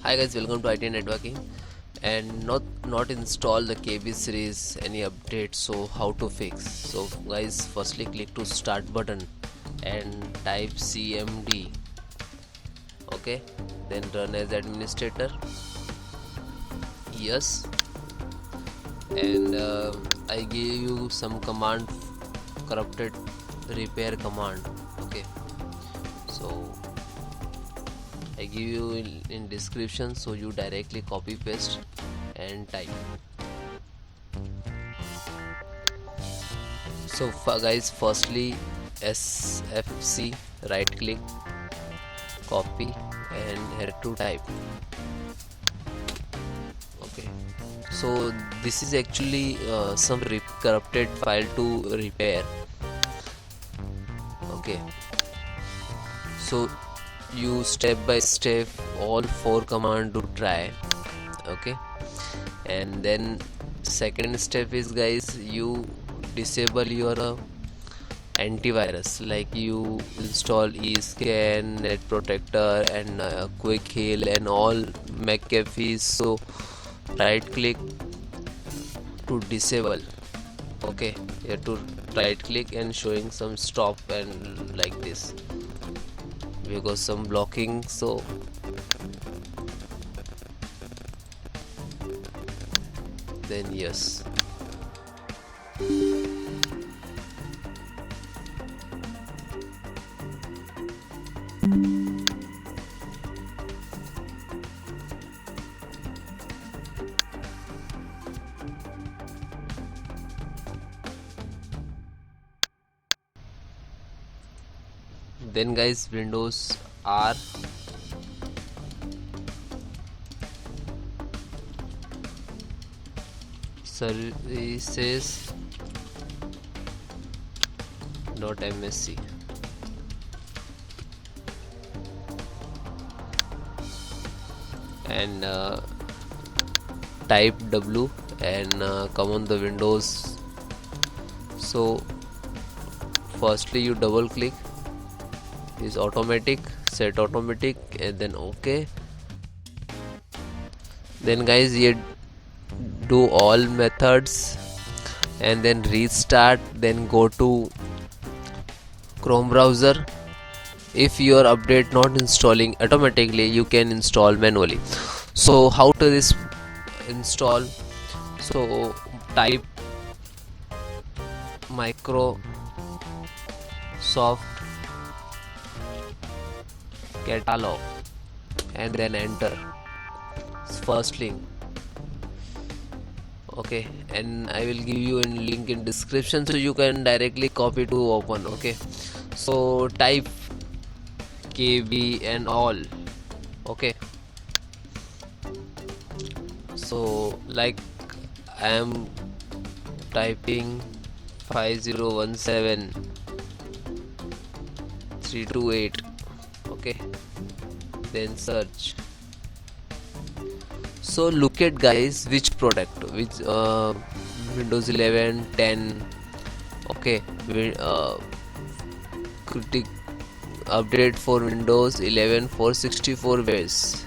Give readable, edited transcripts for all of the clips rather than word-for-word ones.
Hi guys, welcome to IT Networking. And not install the KB series any update, so how to fix? So guys, firstly click to start button and type CMD. Okay, then run as administrator. Yes, and I gave you some command, corrupted repair command. Okay, so I give you in description, so you directly copy paste and type. So guys, firstly SFC, right click, copy, and here to type. Okay, so this is actually some corrupted file to repair. Okay, so you step by step all 4 command to try. Okay, and then second step is, guys, you disable your antivirus, like you install escan, net protector, and quick heal and all McAfee's. So right click to disable. Okay, you have to right click and showing some stop and like this, because some blocking. So then yes. Then guys, Windows R, services .msc, and type W and come on the Windows. So firstly you double click, is automatic, set automatic, and then OK. Then guys, you do all methods and then restart, then go to Chrome browser. If your update not installing automatically, you can install manually. So how to this install? So type Microsoft catalog and then enter first link. Okay, and I will give you a link in description, so you can directly copy to open. Okay, so type KB and all. Okay, so like I am typing 5017328. Okay, then search. So look at, guys, which product, which Windows 11 10. Okay, critic update for Windows 11 for 64 bits.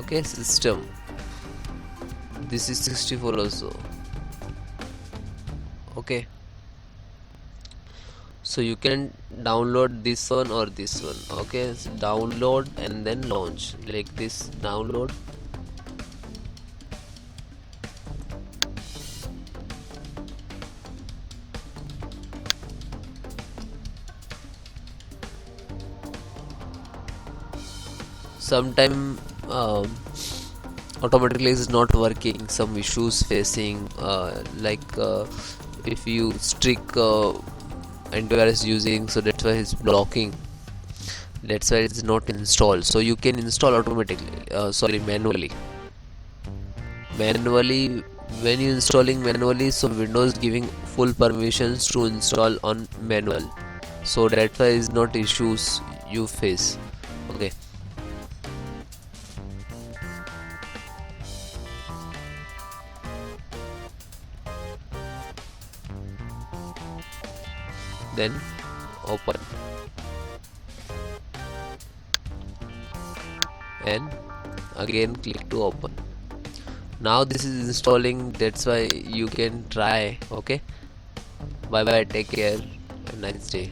Okay, system, this is 64 also. Okay, so you can download this one or this one. Okay, so download and then launch, like this. Download, sometime automatically is not working, some issues facing, if you strict antivirus using, so that's why it's blocking, that's why it's not installed. So you can install automatically, manually. When you installing manually, so Windows giving full permissions to install on manual, so that's why is not issues you face. Okay, then open and again click to open. Now this is installing, that's why you can try. Okay, bye bye, take care, have a nice day.